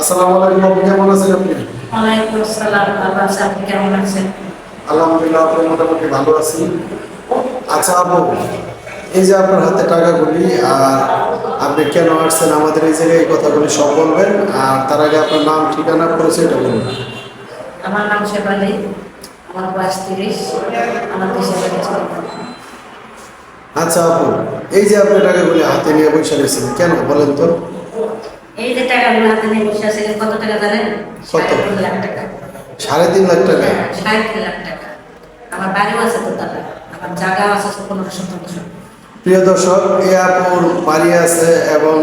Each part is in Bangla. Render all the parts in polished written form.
আসসালামু আলাইকুম, আপনি কেমন আছেন? আপনি? ওয়ালাইকুম আসসালাম, ভালো আছি। আপনি কেমন আছেন? আলহামদুলিল্লাহ, আপনি মোটামুটি ভালো আছি। আচ্ছা আপু, এই যে আপনার হাতে টাকাগুলি আর আপনি কেন আসছেন আমাদের এই জায়গায়, এই কথাগুলি সব বলবেন। আর তার আগে আপনার নাম, ঠিকানা, পরিচয়টা বলুন। আমার নাম শেফালি, আমার বয়স 30, আমার দেশের বাড়ি চিটাগাং। আচ্ছা আপু, এই যে আপনি টাকাগুলি হাতে নিয়ে বসে রয়েছেন কেন বলেন তো? এই যে টাকাগুলো হাতে নিয়ে বসে আছে, কত টাকা জানেন? কত? 3.5 লাখ টাকা। 3.5 লাখ টাকা? হ্যাঁ, 3.5 লাখ টাকা। আমার বাড়িও আছে তো টাকা, আমার জায়গাও আছে 15 শতাংশ। প্রিয় দর্শক, এই আপুর বাড়ি আছে এবং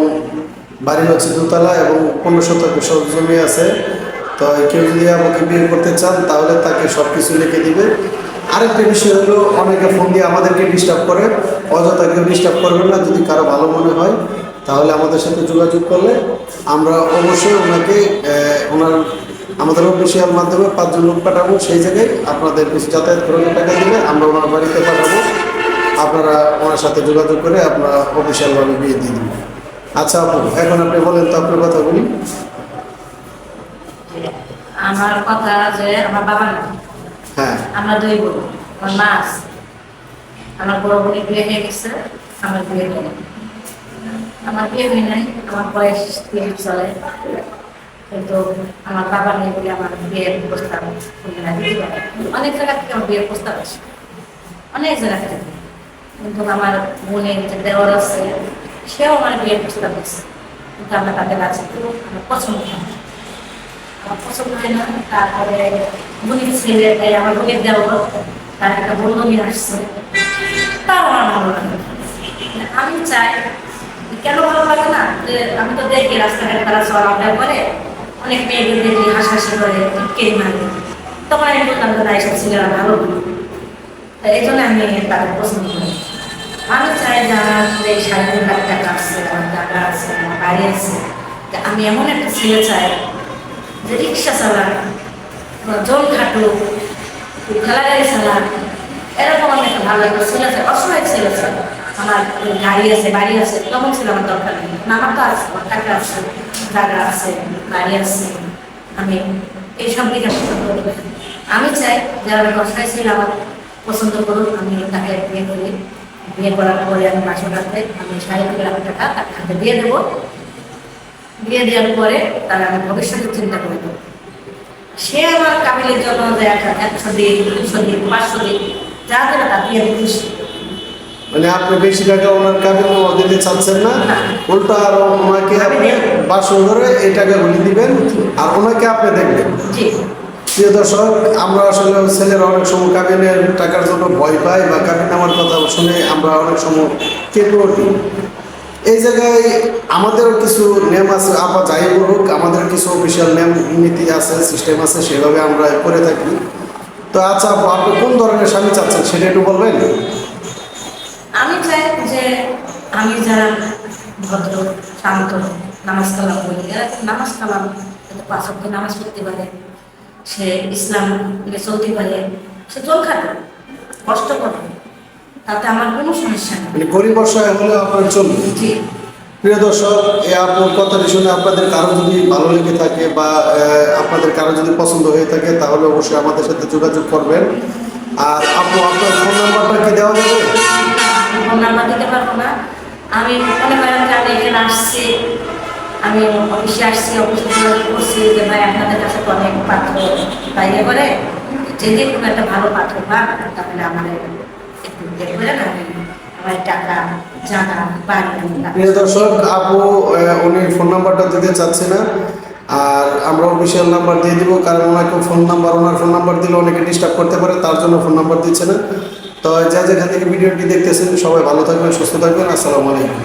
বাড়ি হচ্ছে দোতলা এবং 15 শতাংশ জমি আছে। তো কেউ যদি আমাকে বিয়ে করতে চান তাহলে তাকে সব কিছু লিখে দিবে। আরেকটা বিষয় হলো, অনেকে ফোন দিয়ে আমাদেরকে ডিস্টার্ব করে, অযথা কেউ ডিস্টার্ব করবেন না। যদি কারো ভালো মনে হয় তাহলে আমাদের সাথে যোগাযোগ করলে আমরা অবশ্যই ওনাকে আমাদের অফিসিয়াল মাধ্যমে 5 জন লোক পাঠাবো। সেই জায়গায় আপনাদের কিছু যাতায়াত খরচের টাকা দিলে আমরা ওনার বাড়িতে পাঠাবো। আপনারা ওনার সাথে যোগাযোগ করে আপনারা অফিসিয়ালভাবে বিয়ে দিয়ে দিন। আচ্ছা আপু, এখন আপনি বলেন তো আপনার কথা বলি। আমার কথা যে আমার বাবা না, হ্যাঁ। আমরা 2 বোন, আমার মা আছে। আমার বড় বোনের বিয়ে হয়ে গেছে, আমার বিয়ে হয়নি। আমার বিয়ে হয় নাই, আমার বয়স 30 চলে, কিন্তু আমার বাবা নেই বলে আমার বিয়ের প্রস্তাব করলে না দিতে পারে। অনেক জায়গা থেকে আমার বিয়ের প্রস্তাব আসে, অনেক জায়গা থেকে। কিন্তু আমার বোনের যে দেওয়ার আছে, সেও আমার বিয়ের প্রস্তাব দিচ্ছে, কিন্তু আমরা তাতে রাজি করি। আমার পছন্দ হয় না, আমার পছন্দ হয় না। তারপরে বোনের ছেলে, আমার বোনের দেওয়ার, তার একটা বন্ধু নিয়ে আসছে, তাও আমার ভালো লাগে না। আমি চাই, কেন ভালো লাগে না, যে আমি তো দেখি রাস্তাঘাটে তারা চলাফেরা করে, অনেক মেয়েদের দেখি হাসাহাসি করে, কে মানে, তখন আমি বলতাম যে না, এইসব ছেলেরা ভালো না। এই জন্য আমি তাদের পছন্দ করি। আমি চাই যে আমার যে 3.5 লাখ টাকা আছে, আমার টাকা আছে, আমার বাড়ি আছে, যে আমি এমন একটা ছেলে চাই যে রিক্সা চালাক, জল খাটুক, ঠেলা গাড়ি চালাক, এরকম আমি একটা ভালো একটা ছেলে চাই, অসহায় ছেলে চাই। আমার গাড়ি আছে, বাড়ি আছে, তেমন ছিল আমার দরকার নেই। আমার তো আছে, আমার টাকা আছে, জায়গা আছে, বাড়ি আছে। আমি এইসব দিকে পছন্দ করি। আমি চাই যারা অসহায় ছেলে আমার পছন্দ করুন, আমি তাকে বিয়ে করি। বিয়ে করার পরে আমি মাসের হাতে আমি 3.5 লাখ টাকা তার হাতে দিয়ে দেবো। বিয়ে দেওয়ার পরে তার আমি ভবিষ্যতের চিন্তা করে দেবো। সে আমার কাবিলের জন্য যে 100 দিন, 200 দিন, 500 দিন যা দেবে তা দিয়ে আমি খুশি। মানে আপনি বেশি টাকা ওনার কাবিল দিতে চাচ্ছেন না, উল্টা আরো ওনাকে আপনি বাসন ধরে এই টাকাগুলি দিবেন আর ওনাকে আপনি দেখবেন। জি। প্রিয় দর্শক, আমরা আসলে ছেলেরা অনেক সময় কাবিনের টাকার জন্য ভয় পাই বা কাবিন নামার কথা শুনে আমরা অনেক সময় কেঁপে উঠি। এই জায়গায় আমাদেরও কিছু নিয়ম আছে, আপা যাই বলুক, আমাদের কিছু অফিসিয়াল নিয়ম নীতি আছে, সিস্টেম আছে, সেভাবে আমরা করে থাকি। তো আচ্ছা আপু, আপনি কোন ধরনের স্বামী চাচ্ছেন সেটা একটু বলবেন? আমি চাই যে আমি যারা ভদ্র, শান্ত, নামাজ কালাম বলি, এরকম নামাজ কালাম, 5 ওয়াক্ত নামাজ পড়তে পারে, সে ইসলাম চলতে পারে, সে জল খাটে, কষ্ট করে, তাতে আমার কোনো সমস্যা নেই। মানে গরিব অসহায় হলে আপনার চলবে। জি। প্রিয় দর্শক, এই আপুর কথাটি শুনে আপনাদের কারো যদি ভালো লেগে থাকে বা আপনাদের কারো যদি পছন্দ হয়ে থাকে তাহলে অবশ্যই আমাদের সাথে যোগাযোগ করবেন। আর আপু, আপনার ফোন নাম্বারটা কি দেওয়া যাবে? আমি ফোন নাম্বার দিতে পারবো না। আমি মনে করেন যে আমি এখানে আসছি, আমি অফিসে আসছি, অফিসে যোগাযোগ করছি যে ভাই আপনাদের কাছে তো অনেক পাত্র বাইরে করে, যদি কোনো একটা ভালো পাত্র পান তাহলে আমার একটু ইয়ে করে না, আমার টাকা, জায়গা, বাড়ি। প্রিয় দর্শক, আপু উনি ফোন নাম্বারটা দিতে চাচ্ছে না, আর আমরা অফিসিয়াল নাম্বার দিয়ে দিব, কারণ ওনাকে ওনার ফোন নাম্বার দিলে অনেকে ডিস্টার্ব করতে পারে, তার জন্য ফোন নাম্বার দিচ্ছে না। তো যা যেখান থেকে ভিডিওটি দেখতেছেন সবাই ভালো থাকবেন, সুস্থ থাকবেন। আসসালামু আলাইকুম।